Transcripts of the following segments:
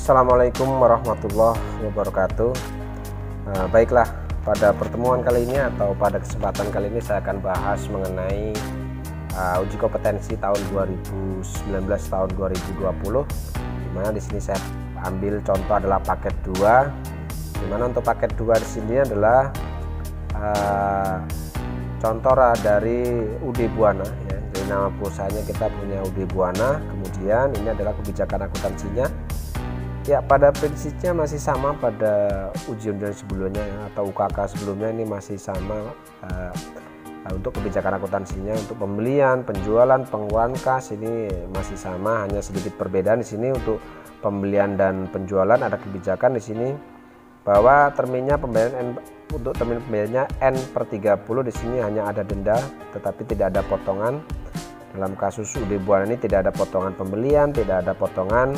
Assalamualaikum warahmatullahi wabarakatuh. Baiklah, pada pertemuan kali ini atau pada kesempatan kali ini saya akan bahas mengenai uji kompetensi tahun 2019 tahun 2020, dimana di sini saya ambil contoh adalah paket 2, dimana untuk paket 2 di sini adalah contoh dari UD Buana ya. Jadi nama perusahaannya kita punya UD Buana, kemudian ini adalah kebijakan akuntansinya. Ya, pada prinsipnya masih sama pada ujian sebelumnya ya, atau UKK sebelumnya, ini masih sama untuk kebijakan akuntansinya. Untuk pembelian, penjualan, pengeluaran kas ini masih sama, hanya sedikit perbedaan di sini. Untuk pembelian dan penjualan ada kebijakan di sini bahwa terminnya pembayaran untuk termin pembayarannya N/30, di sini hanya ada denda tetapi tidak ada potongan. Dalam kasus UD Buana ini tidak ada potongan pembelian, tidak ada potongan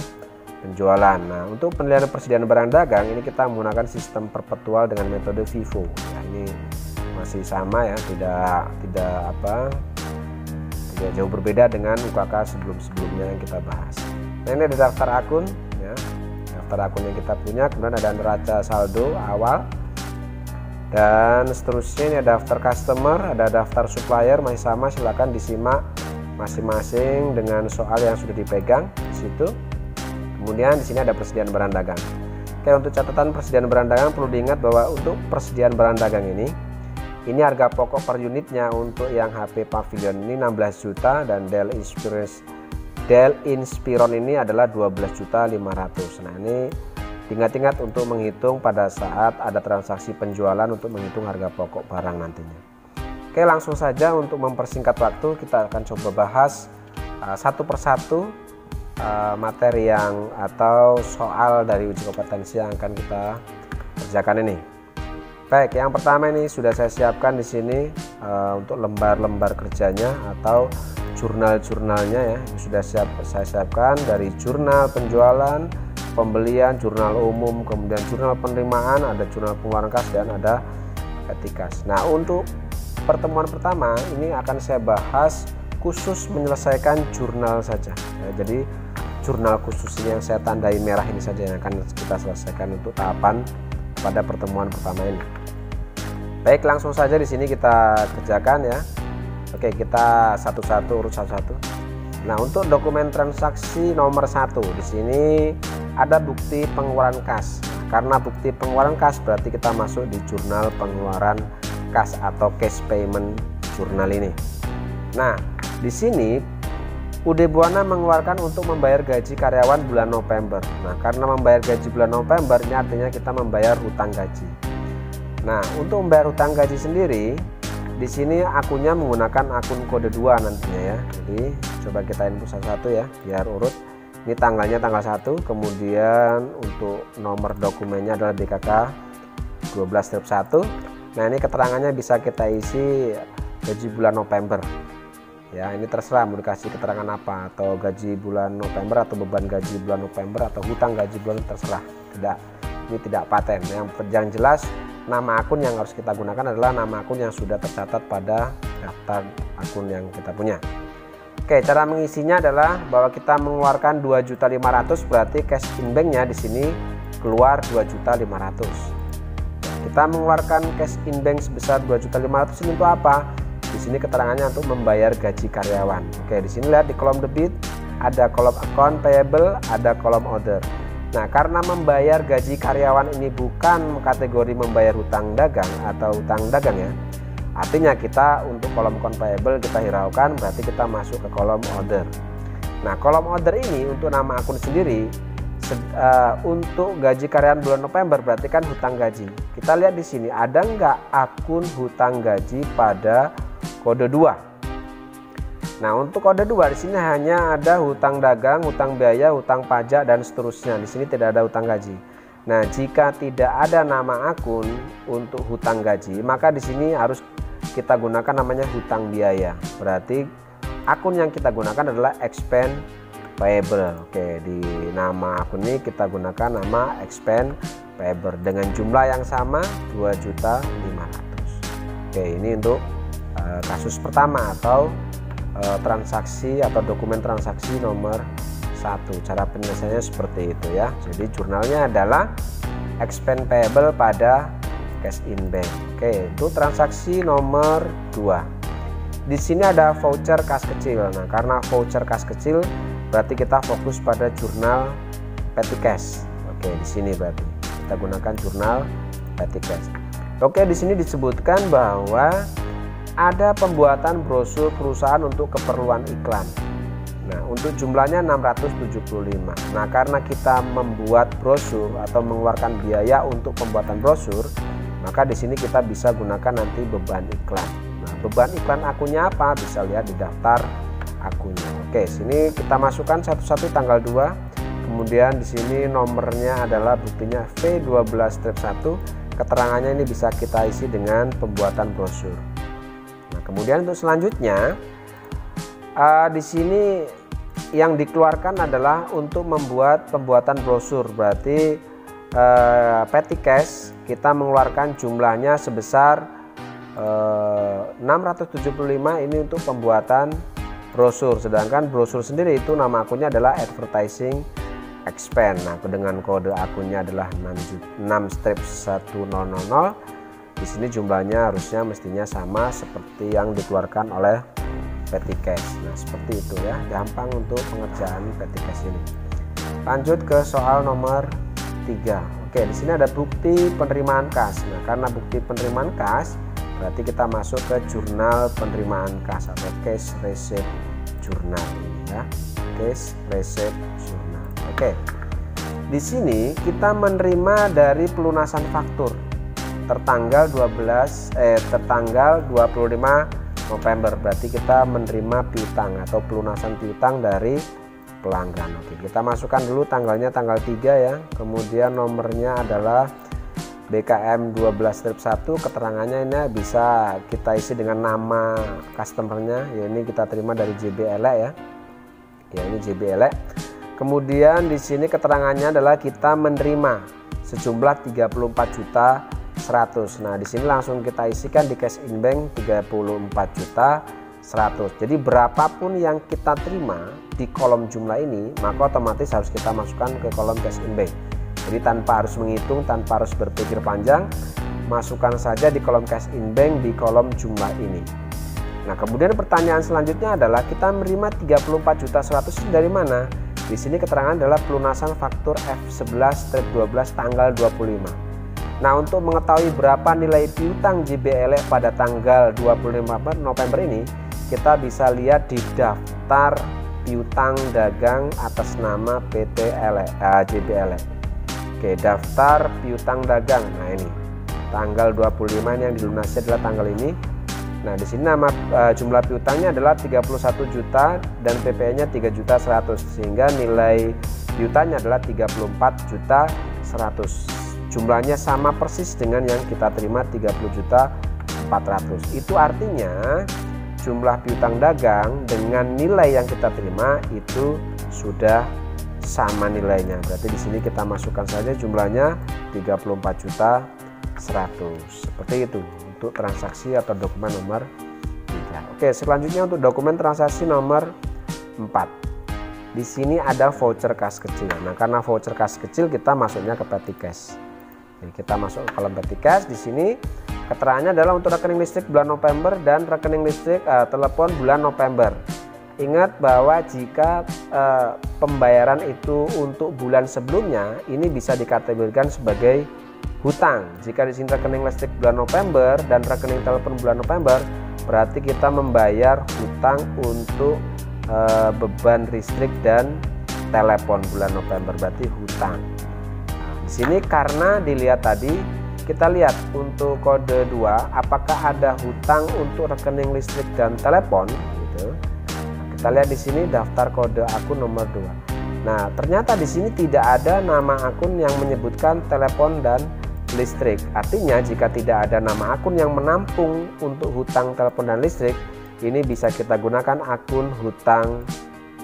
penjualan. Nah, untuk penilaian persediaan barang dagang ini kita menggunakan sistem perpetual dengan metode FIFO. Nah, ini masih sama ya, tidak jauh berbeda dengan UKK sebelumnya yang kita bahas. Nah, ini ada daftar akun ya, daftar akun yang kita punya, kemudian ada neraca saldo awal dan seterusnya. Ini ada daftar customer, ada daftar supplier, masih sama, silakan disimak masing-masing dengan soal yang sudah dipegang di situ. Kemudian di sini ada persediaan barang dagang. Oke, untuk catatan persediaan barang dagang perlu diingat bahwa untuk persediaan barang dagang ini harga pokok per unitnya untuk yang HP Pavilion ini 16 juta dan Dell Inspiron ini adalah 12.500.000. Nah, ini ingat-ingat untuk menghitung pada saat ada transaksi penjualan untuk menghitung harga pokok barang nantinya. Oke, langsung saja untuk mempersingkat waktu kita akan coba bahas satu persatu materi yang atau soal dari uji kompetensi yang akan kita kerjakan ini. Baik, yang pertama ini sudah saya siapkan di sini untuk lembar-lembar kerjanya atau jurnal-jurnalnya ya. Sudah saya siapkan dari jurnal penjualan, pembelian, jurnal umum, kemudian jurnal penerimaan, ada jurnal pengeluaran kas dan ada etikas. Nah, untuk pertemuan pertama ini akan saya bahas khusus menyelesaikan jurnal saja ya. Jadi jurnal khusus ini yang saya tandai merah ini saja yang akan kita selesaikan untuk tahapan pada pertemuan pertama ini. Baik, langsung saja di sini kita kerjakan ya. Oke, kita satu-satu urut satu-satu. Nah, untuk dokumen transaksi nomor 1 di sini ada bukti pengeluaran kas. Karena bukti pengeluaran kas berarti kita masuk di jurnal pengeluaran kas atau cash payment jurnal ini. Nah, di sini UD Buana mengeluarkan untuk membayar gaji karyawan bulan November. Nah, karena membayar gaji bulan November ini artinya kita membayar hutang gaji. Nah, untuk membayar hutang gaji sendiri di sini akunnya menggunakan akun kode 2 nantinya ya. Jadi coba kita input satu-satu ya biar urut. Ini tanggalnya tanggal 1, kemudian untuk nomor dokumennya adalah BKK 12-1. Nah, ini keterangannya bisa kita isi gaji bulan November. Ya, ini terserah mau dikasih keterangan apa, atau gaji bulan November atau beban gaji bulan November atau hutang gaji bulan, terserah. Ini tidak paten. Yang jelas nama akun yang harus kita gunakan adalah nama akun yang sudah tercatat pada daftar akun yang kita punya. Oke, cara mengisinya adalah bahwa kita mengeluarkan 2.500.000 berarti cash in bank-nya di sini keluar 2.500.000. Kita mengeluarkan cash in bank sebesar 2.500.000 ini untuk apa? Di sini keterangannya untuk membayar gaji karyawan. Oke, di sini lihat di kolom debit ada kolom account payable, ada kolom order. Nah, karena membayar gaji karyawan ini bukan kategori membayar hutang dagang atau hutang dagang ya. Artinya kita untuk kolom account payable kita hiraukan, berarti kita masuk ke kolom order. Nah, kolom order ini untuk nama akun sendiri untuk gaji karyawan bulan November berarti kan hutang gaji. Kita lihat di sini ada nggak akun hutang gaji pada kode 2. Nah, untuk kode 2 di sini hanya ada hutang dagang, hutang biaya, hutang pajak dan seterusnya. Di sini tidak ada hutang gaji. Nah, jika tidak ada nama akun untuk hutang gaji, maka di sini harus kita gunakan namanya hutang biaya. Berarti akun yang kita gunakan adalah expense payable. Oke, di nama akun ini kita gunakan nama expense payable dengan jumlah yang sama 2.500.000. Oke, ini untuk kasus pertama atau transaksi atau dokumen transaksi nomor Cara penyelesaiannya seperti itu ya. Jadi jurnalnya adalah expense payable pada cash in bank. Oke, itu transaksi nomor 2. Di sini ada voucher kas kecil. Nah, karena voucher kas kecil berarti kita fokus pada jurnal petty cash. Oke, di sini berarti kita gunakan jurnal petty cash. Oke, di sini disebutkan bahwa ada pembuatan brosur perusahaan untuk keperluan iklan. Nah, untuk jumlahnya 675. Nah, karena kita membuat brosur atau mengeluarkan biaya untuk pembuatan brosur, maka di sini kita bisa gunakan nanti beban iklan. Nah, beban iklan akunnya apa? Bisa lihat di daftar akunnya. Oke, sini kita masukkan satu-satu tanggal 2. Kemudian di sini nomornya adalah buktinya V12-1. Keterangannya ini bisa kita isi dengan pembuatan brosur. Nah, kemudian untuk selanjutnya di sini yang dikeluarkan adalah untuk membuat pembuatan brosur. Berarti petty cash kita mengeluarkan jumlahnya sebesar 675 ini untuk pembuatan brosur. Sedangkan brosur sendiri itu nama akunnya adalah advertising expense. Nah, dengan kode akunnya adalah 6-100. Di sini jumlahnya harusnya mestinya sama seperti yang dikeluarkan oleh petty cash. Nah, seperti itu ya, gampang untuk pengerjaan petty cash ini. Lanjut ke soal nomor 3. Oke, di sini ada bukti penerimaan kas. Nah, karena bukti penerimaan kas berarti kita masuk ke jurnal penerimaan kas atau cash receipt journal ini ya. Cash receipt journal. Oke. Di sini kita menerima dari pelunasan faktur tertanggal 25 November, berarti kita menerima piutang atau pelunasan piutang dari pelanggan. Oke, kita masukkan dulu tanggalnya tanggal 3 ya. Kemudian nomornya adalah BKM 12-1. Keterangannya ini bisa kita isi dengan nama customernya. Ya, ini kita terima dari JBL ya. Ya, ini JBL. Kemudian di sini keterangannya adalah kita menerima sejumlah 34.100.000. Nah, di sini langsung kita isikan di cash in bank 34.100.000. Jadi berapapun yang kita terima di kolom jumlah ini, maka otomatis harus kita masukkan ke kolom cash in bank. Jadi tanpa harus menghitung, tanpa harus berpikir panjang, masukkan saja di kolom cash in bank di kolom jumlah ini. Nah, kemudian pertanyaan selanjutnya adalah kita menerima 34.100.000 dari mana? Di sini keterangan adalah pelunasan faktur F11-12 tanggal 25. Nah, untuk mengetahui berapa nilai piutang JBL pada tanggal 25 November ini, kita bisa lihat di daftar piutang dagang atas nama PT JBL. Oke, daftar piutang dagang. Nah, ini tanggal 25 ini yang dilunasi adalah tanggal ini. Nah, di sini nama jumlah piutangnya adalah 31 juta dan PP-nya 3.100.000 sehingga nilai piutangnya adalah 34.100.000. Jumlahnya sama persis dengan yang kita terima 30.400.000. Itu artinya jumlah piutang dagang dengan nilai yang kita terima itu sudah sama nilainya. Berarti di sini kita masukkan saja jumlahnya 34.100.000. Seperti itu untuk transaksi atau dokumen nomor 3. Oke, selanjutnya untuk dokumen transaksi nomor 4. Di sini ada voucher kas kecil. Nah, karena voucher kas kecil kita masuknya ke petty cash. Jadi kita masuk ke kolom petty cash. Di sini keterangannya adalah untuk rekening listrik bulan November dan rekening listrik telepon bulan November. Ingat bahwa jika pembayaran itu untuk bulan sebelumnya, ini bisa dikategorikan sebagai hutang. Jika di sini rekening listrik bulan November dan rekening telepon bulan November, berarti kita membayar hutang untuk beban listrik dan telepon bulan November, berarti hutang. Di sini karena dilihat tadi, kita lihat untuk kode 2 apakah ada hutang untuk rekening listrik dan telepon gitu. Nah, kita lihat di sini daftar kode akun nomor 2. Nah, ternyata di sini tidak ada nama akun yang menyebutkan telepon dan listrik. Artinya jika tidak ada nama akun yang menampung untuk hutang telepon dan listrik, ini bisa kita gunakan akun hutang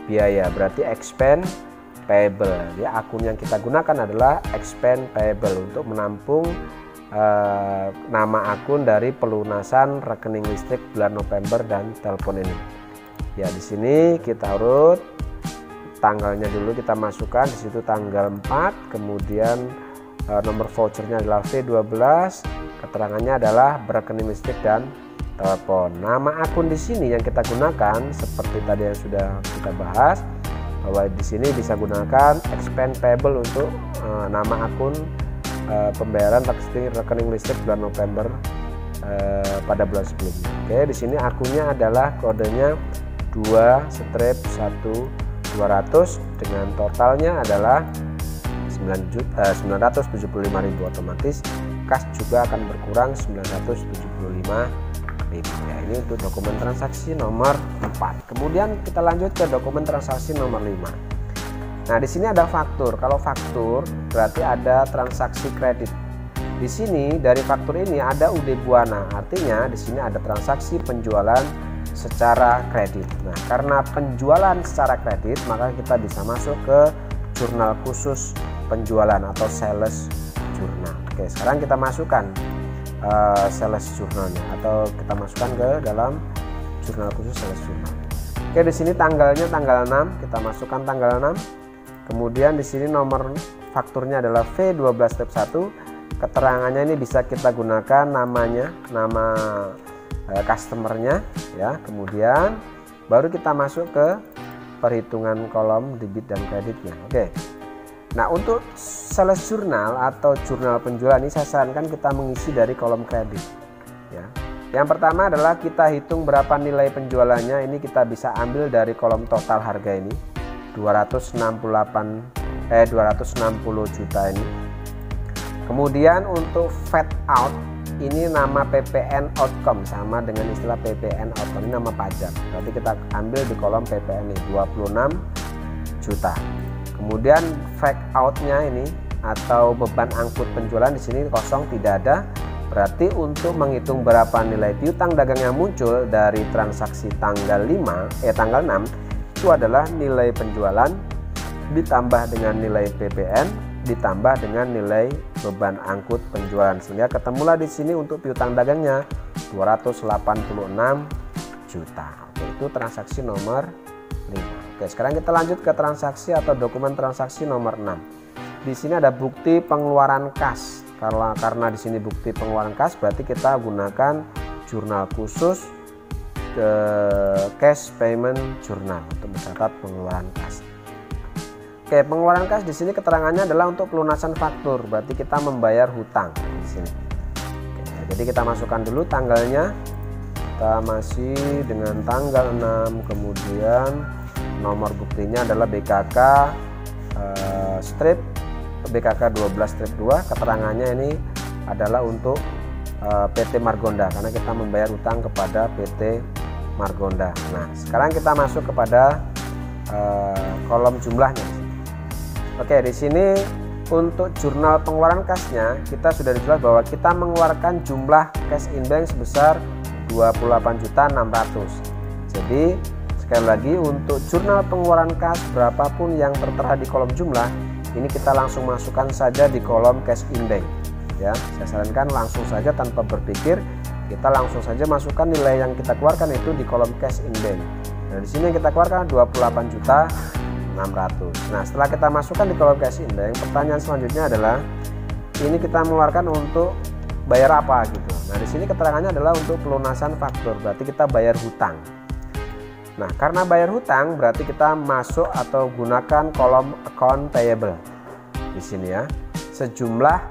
biaya, berarti expense payable. Ya, akun yang kita gunakan adalah expense payable untuk menampung nama akun dari pelunasan rekening listrik bulan November dan telepon ini. Ya, di sini kita urut tanggalnya dulu kita masukkan di situ tanggal 4, kemudian nomor vouchernya adalah V12, keterangannya adalah rekening listrik dan telepon. Nama akun di sini yang kita gunakan seperti tadi yang sudah kita bahas, bahwa di sini bisa gunakan expense payable untuk nama akun pembayaran rekening listrik bulan November pada bulan sebelumnya. Oke, di sini akunnya adalah kodenya 2/1200 dengan totalnya adalah 975.000, otomatis kas juga akan berkurang 975.000 ya. Ini untuk dokumen transaksi nomor 4. Kemudian kita lanjut ke dokumen transaksi nomor 5. Nah, di sini ada faktur. Kalau faktur berarti ada transaksi kredit. Di sini dari faktur ini ada UD Buana, artinya di sini ada transaksi penjualan secara kredit. Nah, karena penjualan secara kredit, maka kita bisa masuk ke jurnal khusus penjualan atau sales journal. Oke, sekarang kita masukkan sales jurnalnya atau kita masukkan ke dalam jurnal khusus sales journal. Oke, di sini tanggalnya tanggal 6, kita masukkan tanggal 6. Kemudian di sini nomor fakturnya adalah V12-1. Keterangannya ini bisa kita gunakan namanya, nama customernya ya. Kemudian baru kita masuk ke perhitungan kolom debit dan kreditnya. Oke. Nah, untuk sales jurnal atau jurnal penjualan ini saya sarankan kita mengisi dari kolom kredit ya. Yang pertama adalah kita hitung berapa nilai penjualannya. Ini kita bisa ambil dari kolom total harga ini 260 juta ini. Kemudian untuk fade out ini nama PPN outcome, sama dengan istilah PPN outcome, ini nama pajak. Berarti kita ambil di kolom PPN ini 26 juta. Kemudian fake outnya ini atau beban angkut penjualan di sini kosong, tidak ada. Berarti untuk menghitung berapa nilai piutang dagang yang muncul dari transaksi tanggal 6 itu adalah nilai penjualan ditambah dengan nilai PPN ditambah dengan nilai beban angkut penjualan, sehingga ketemulah di sini untuk piutang dagangnya 286 juta. Oke, itu transaksi nomor 5. Oke, sekarang kita lanjut ke transaksi atau dokumen transaksi nomor 6. Di sini ada bukti pengeluaran kas. Karena di sini bukti pengeluaran kas, berarti kita gunakan jurnal khusus cash payment journal untuk mencatat pengeluaran kas. Oke, pengeluaran kas di sini keterangannya adalah untuk pelunasan faktur, berarti kita membayar hutang di sini. Oke, jadi kita masukkan dulu tanggalnya. Kita masih dengan tanggal 6, kemudian nomor buktinya adalah BKK strip BKK 12-2. Keterangannya ini adalah untuk PT Margonda karena kita membayar hutang kepada PT Margonda. Nah, sekarang kita masuk kepada kolom jumlahnya. Oke, di sini untuk jurnal pengeluaran kasnya kita sudah dijelas bahwa kita mengeluarkan jumlah cash in bank sebesar 28.600.000. Jadi sekali lagi untuk jurnal pengeluaran kas berapapun yang tertera di kolom jumlah ini kita langsung masukkan saja di kolom cash in bank ya. Saya sarankan langsung saja tanpa berpikir, kita langsung saja masukkan nilai yang kita keluarkan itu di kolom cash in bank. Nah, di sini yang kita keluarkan 28.600.000. Nah, setelah kita masukkan di kolom cash in bank, pertanyaan selanjutnya adalah ini kita mengeluarkan untuk bayar apa gitu. Nah, di sini keterangannya adalah untuk pelunasan faktur, berarti kita bayar hutang. Nah, karena bayar hutang berarti kita masuk atau gunakan kolom account payable di sini ya. Sejumlah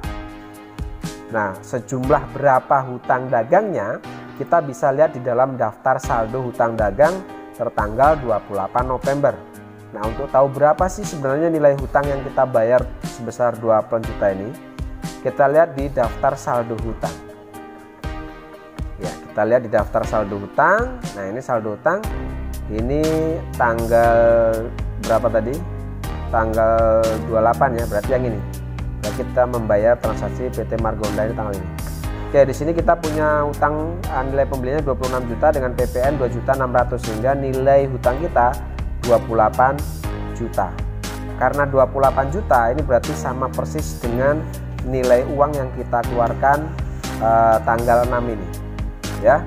berapa hutang dagangnya kita bisa lihat di dalam daftar saldo hutang dagang tertanggal 28 November. Nah, untuk tahu berapa sih sebenarnya nilai hutang yang kita bayar sebesar 20 juta ini, kita lihat di daftar saldo hutang. Ya, kita lihat di daftar saldo hutang. Nah, ini saldo hutang. Ini tanggal berapa tadi? Tanggal 28 ya, berarti yang ini. Nah, kita membayar transaksi PT Margonda ini tanggal ini. Oke, di sini kita punya hutang nilai pembeliannya 26 juta dengan PPN 2.600.000 sehingga nilai hutang kita 28 juta. Karena 28 juta ini berarti sama persis dengan nilai uang yang kita keluarkan tanggal 6 ini. Ya.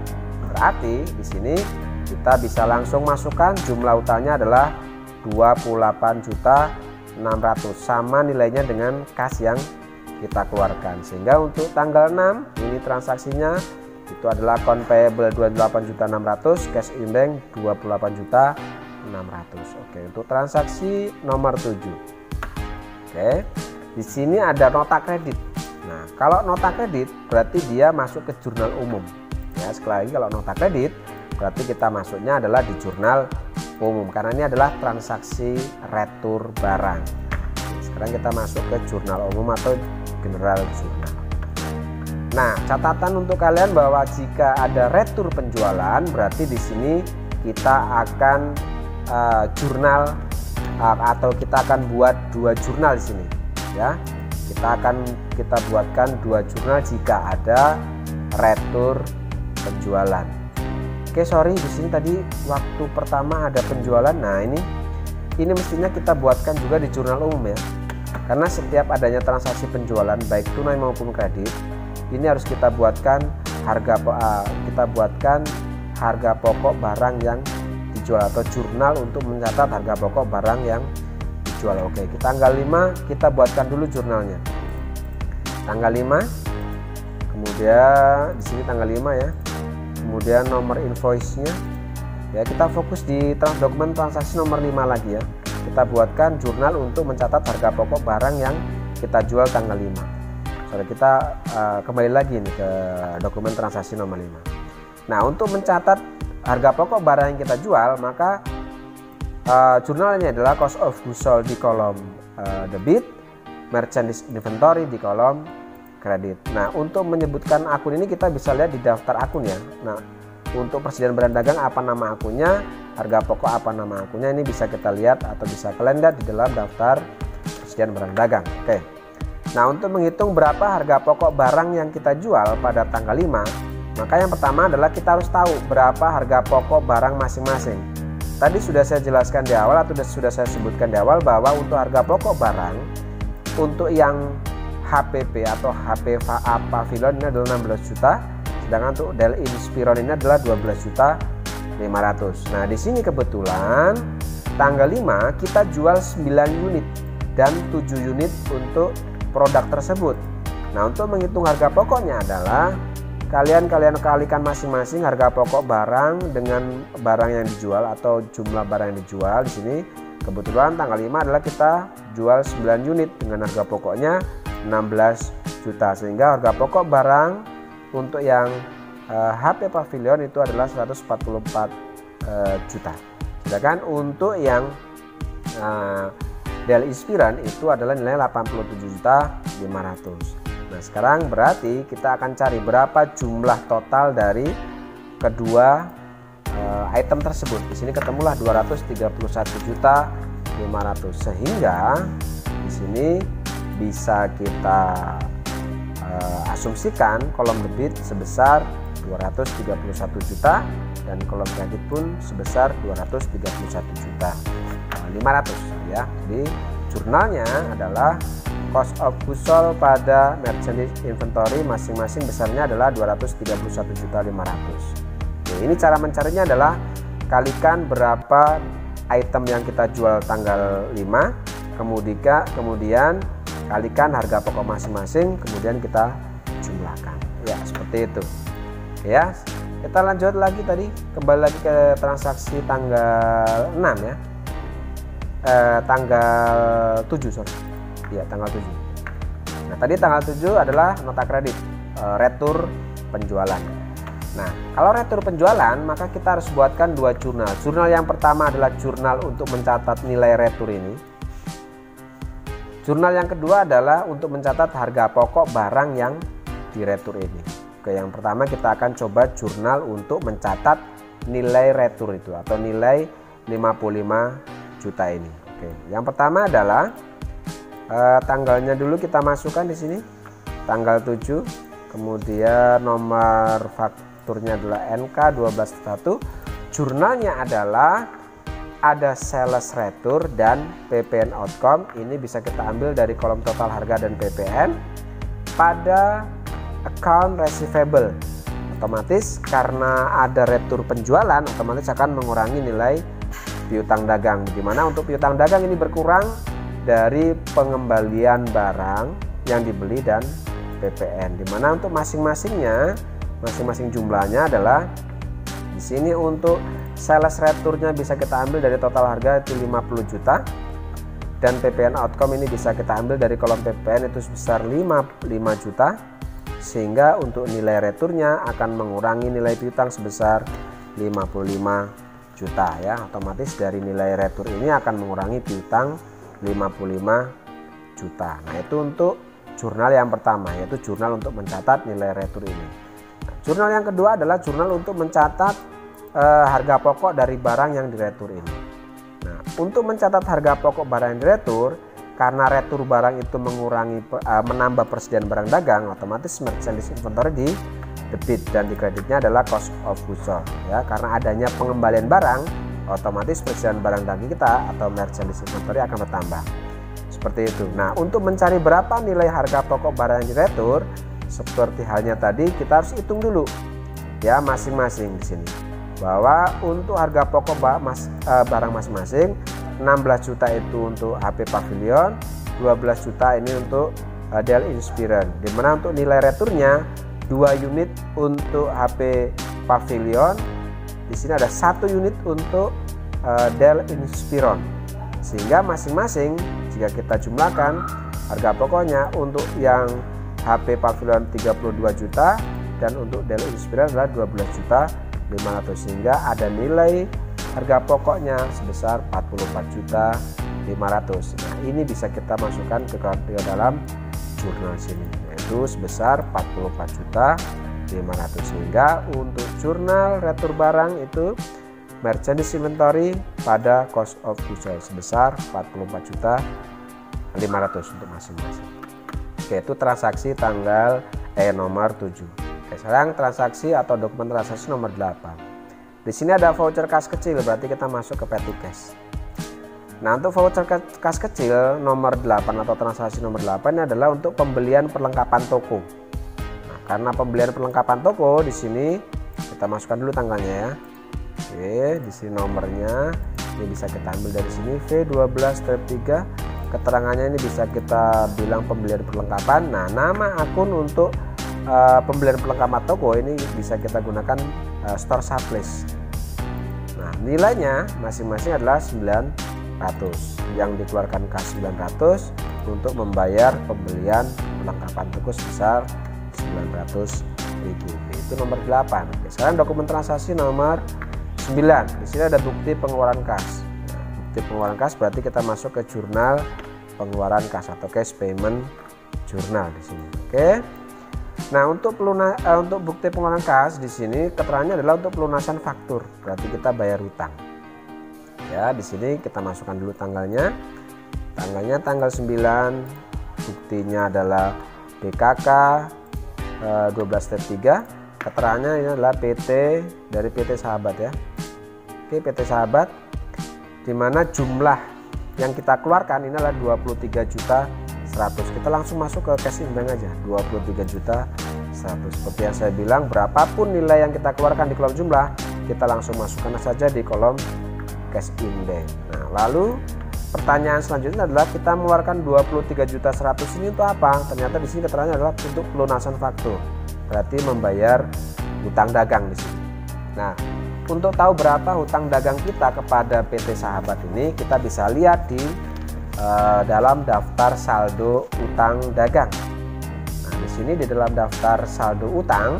Berarti di sini kita bisa langsung masukkan jumlah hutangnya adalah 28.600.000 sama nilainya dengan kas yang kita keluarkan. Sehingga untuk tanggal 6 ini transaksinya itu adalah account payable 28.600.000, cash in bank 28.600.000. Oke, untuk transaksi nomor 7. Oke, di sini ada nota kredit. Nah, kalau nota kredit berarti dia masuk ke jurnal umum. Ya, sekali lagi kalau nota kredit berarti kita masuknya adalah di jurnal umum karena ini adalah transaksi retur barang. Sekarang kita masuk ke jurnal umum atau general jurnal. Nah, catatan untuk kalian bahwa jika ada retur penjualan berarti di sini kita akan jurnal atau kita akan buat 2 jurnal di sini ya. Kita buatkan 2 jurnal jika ada retur penjualan. Oke, sorry di sini tadi waktu pertama ada penjualan. Nah, ini mestinya kita buatkan juga di jurnal umum ya. Karena setiap adanya transaksi penjualan baik tunai maupun kredit, ini harus kita buatkan harga pokok barang yang dijual atau jurnal untuk mencatat harga pokok barang yang dijual. Oke, tanggal 5 kita buatkan dulu jurnalnya. Tanggal 5. Kemudian di sini tanggal 5 ya. Kemudian nomor invoice-nya. Ya, kita fokus di dokumen transaksi nomor 5 lagi ya. Kita buatkan jurnal untuk mencatat harga pokok barang yang kita jual tanggal 5. Kita kembali lagi nih ke dokumen transaksi nomor 5. Nah, untuk mencatat harga pokok barang yang kita jual, maka jurnalnya adalah cost of goods sold di kolom debit, merchandise inventory di kolom kredit. Nah, untuk menyebutkan akun ini kita bisa lihat di daftar akun ya. Nah, untuk persediaan barang dagang apa nama akunnya, harga pokok apa nama akunnya, ini bisa kita lihat atau bisa kalian lihat di dalam daftar persediaan barang dagang. Oke. Nah, untuk menghitung berapa harga pokok barang yang kita jual pada tanggal 5, maka yang pertama adalah kita harus tahu berapa harga pokok barang masing-masing. Tadi sudah saya jelaskan di awal atau sudah saya sebutkan di awal bahwa untuk harga pokok barang untuk yang HPP atau HP Pavilion ini adalah 16 juta, sedangkan untuk Dell Inspiron ini adalah 12.500.000. Nah, di sini kebetulan tanggal 5 kita jual 9 unit dan 7 unit untuk produk tersebut. Nah, untuk menghitung harga pokoknya adalah kalian kalikan masing-masing harga pokok barang dengan barang yang dijual atau jumlah barang yang dijual. Di sini kebetulan tanggal 5 adalah kita jual 9 unit dengan harga pokoknya 16 juta, sehingga harga pokok barang untuk yang HP Pavilion itu adalah 144 juta. Sedangkan untuk yang Dell Inspiron itu adalah nilai 87.500.000. Nah, sekarang berarti kita akan cari berapa jumlah total dari kedua item tersebut. Di sini ketemulah 231.500.000, sehingga di sini bisa kita asumsikan kolom debit sebesar 231 juta dan kolom kredit pun sebesar 231.500.000 ya. Jadi jurnalnya adalah cost of goods sold pada merchandise inventory masing-masing besarnya adalah 231.500.000. Ini cara mencarinya adalah kalikan berapa item yang kita jual tanggal 5, kemudian kalikan harga pokok masing-masing, kemudian kita jumlahkan. Ya, seperti itu. Oke ya. Kita lanjut lagi tadi, kembali lagi ke transaksi tanggal 6 ya. Tanggal 7 sorry. Ya, tanggal 7. Nah, tadi tanggal 7 adalah nota kredit, retur penjualan. Nah, kalau retur penjualan maka kita harus buatkan 2 jurnal. Jurnal yang pertama adalah jurnal untuk mencatat nilai retur ini. Jurnal yang kedua adalah untuk mencatat harga pokok barang yang diretur ini. Oke, yang pertama kita akan coba jurnal untuk mencatat nilai retur itu atau nilai 55 juta ini. Oke, yang pertama adalah tanggalnya dulu kita masukkan di sini, tanggal 7, kemudian nomor fakturnya adalah NK121, jurnalnya adalah ada sales retur dan PPN outcome. Ini bisa kita ambil dari kolom total harga dan PPN pada account receivable. Otomatis karena ada retur penjualan otomatis akan mengurangi nilai piutang dagang, di mana untuk piutang dagang ini berkurang dari pengembalian barang yang dibeli dan PPN, di mana untuk masing-masing jumlahnya adalah di sini untuk sales returnya bisa kita ambil dari total harga itu 50 juta dan PPN outcome ini bisa kita ambil dari kolom PPN itu sebesar 55 juta, sehingga untuk nilai returnya akan mengurangi nilai piutang sebesar 55 juta ya. Otomatis dari nilai retur ini akan mengurangi piutang 55 juta. Nah, itu untuk jurnal yang pertama, yaitu jurnal untuk mencatat nilai retur ini. Nah, jurnal yang kedua adalah jurnal untuk mencatat harga pokok dari barang yang diretur ini. Nah, untuk mencatat harga pokok barang yang diretur, karena retur barang itu menambah persediaan barang dagang, otomatis merchandise inventory di debit dan di kreditnya adalah cost of goods sold ya. Karena adanya pengembalian barang, otomatis persediaan barang dagang kita atau merchandise inventory akan bertambah. Seperti itu. Nah, untuk mencari berapa nilai harga pokok barang yang diretur, seperti halnya tadi kita harus hitung dulu ya masing-masing di sini. Bahwa untuk harga pokok barang masing-masing 16 juta itu untuk HP Pavilion, 12 juta ini untuk Dell Inspiron. Dimana untuk nilai returnya 2 unit untuk HP Pavilion, di sini ada 1 unit untuk Dell Inspiron, sehingga masing-masing jika kita jumlahkan harga pokoknya untuk yang HP Pavilion 32 juta dan untuk Dell Inspiron adalah 12 juta 500, sehingga ada nilai harga pokoknya sebesar 44 juta 500. Nah, ini bisa kita masukkan ke dalam jurnal sini, yaitu sebesar 44 juta 500, sehingga untuk jurnal retur barang itu merchandise inventory pada cost of goods sold sebesar 44 juta 500 untuk masing-masing. Oke, itu transaksi tanggal nomor 7. Oke, sekarang transaksi atau dokumen transaksi nomor 8. Di sini ada voucher kas kecil, berarti kita masuk ke petty cash. Nah, untuk voucher kas kecil nomor 8 atau transaksi nomor 8 ini adalah untuk pembelian perlengkapan toko. Nah, karena pembelian perlengkapan toko di sini kita masukkan dulu tanggalnya ya. Oke, di sini nomornya ini bisa kita ambil dari sini V12-3. Keterangannya ini bisa kita bilang pembelian perlengkapan. Nah, nama akun untuk pembelian perlengkapan toko ini bisa kita gunakan store supplies. Nah, nilainya masing-masing adalah 900 yang dikeluarkan kas 900 untuk membayar pembelian perlengkapan toko sebesar 900.000. Itu nomor 8. Oke, sekarang dokumen transaksi nomor 9. Di sini ada bukti pengeluaran kas. Nah, bukti pengeluaran kas berarti kita masuk ke jurnal pengeluaran kas atau cash payment jurnal di sini. Oke. Nah, untuk bukti pengeluaran kas di sini keterangannya adalah untuk pelunasan faktur, berarti kita bayar hutang. Ya, di sini kita masukkan dulu tanggalnya. Tanggalnya tanggal 9, buktinya adalah BKK 12-3. Keterangannya ini adalah PT dari PT Sahabat ya. Oke, PT Sahabat, di mana jumlah yang kita keluarkan ini adalah 23 juta 100. Kita langsung masuk ke cash in bank aja, 23 juta 100. Seperti yang saya bilang, berapapun nilai yang kita keluarkan di kolom jumlah, kita langsung masukkan saja di kolom cash in bank. Nah, lalu pertanyaan selanjutnya adalah kita mengeluarkan 23 juta 100 ini untuk apa? Ternyata di sini keterangannya adalah untuk pelunasan faktur. Berarti membayar hutang dagang di sini. Nah, untuk tahu berapa hutang dagang kita kepada PT Sahabat ini, kita bisa lihat di dalam daftar saldo utang dagang. Nah, di sini di dalam daftar saldo utang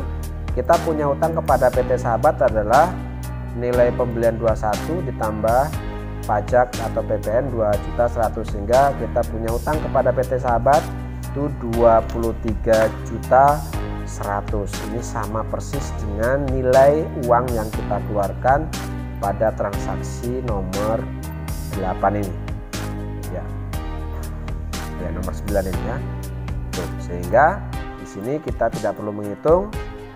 kita punya utang kepada PT Sahabat adalah nilai pembelian 21 ditambah pajak atau PPN 2.100.000, sehingga kita punya utang kepada PT Sahabat itu 23.100.000. Ini sama persis dengan nilai uang yang kita keluarkan pada transaksi nomor 8 ini. Ya, nomor 9 ini ya. Tuh, sehingga di sini kita tidak perlu menghitung,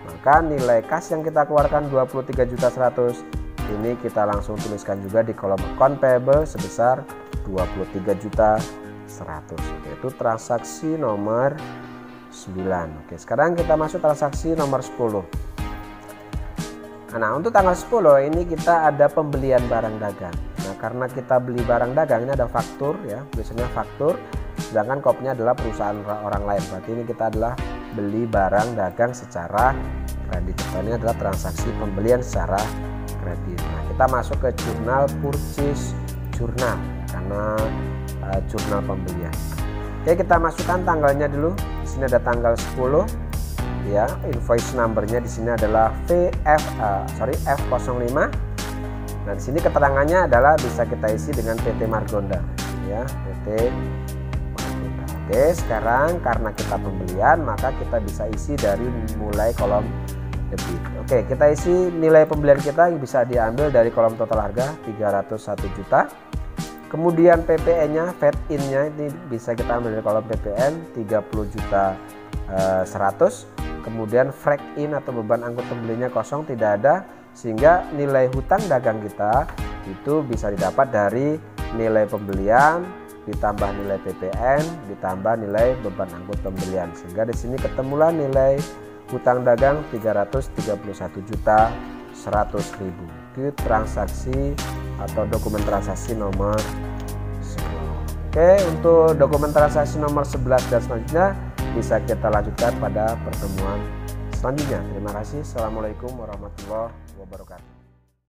maka nilai kas yang kita keluarkan 23.100.000 ini kita langsung tuliskan juga di kolom account payable sebesar 23.100.000. Oke, itu transaksi nomor 9. Oke, sekarang kita masuk transaksi nomor 10. Nah, untuk tanggal 10 ini kita ada pembelian barang dagang. Nah, karena kita beli barang dagang ini ada faktur ya, biasanya faktur, sedangkan kopnya adalah perusahaan orang lain. Berarti ini kita adalah beli barang dagang secara kredit. Ini adalah transaksi pembelian secara kredit. Nah, kita masuk ke jurnal purchase jurnal karena jurnal pembelian. Oke, kita masukkan tanggalnya dulu. Di sini ada tanggal 10 ya, invoice numbernya di sini adalah F05. Nah, di sini keterangannya adalah bisa kita isi dengan PT Margonda ya, PT Margonda. Oke, sekarang karena kita pembelian maka kita bisa isi dari mulai kolom debit. Oke, kita isi nilai pembelian kita bisa diambil dari kolom total harga 301 juta. Kemudian PPN-nya, Fed-in-nya ini bisa kita ambil dari kolom PPN 30 juta 100. Kemudian Frek-in atau beban angkut pembelinya kosong, tidak ada, sehingga nilai hutang dagang kita itu bisa didapat dari nilai pembelian ditambah nilai PPN ditambah nilai beban angkut pembelian, sehingga di sini ketemulah nilai hutang dagang 331 juta 100.000. Itu transaksi atau dokumen transaksi nomor 10. Oke, untuk dokumen transaksi nomor 11 dan selanjutnya bisa kita lanjutkan pada pertemuan selanjutnya. Terima kasih. Assalamualaikum warahmatullahi wabarakatuh.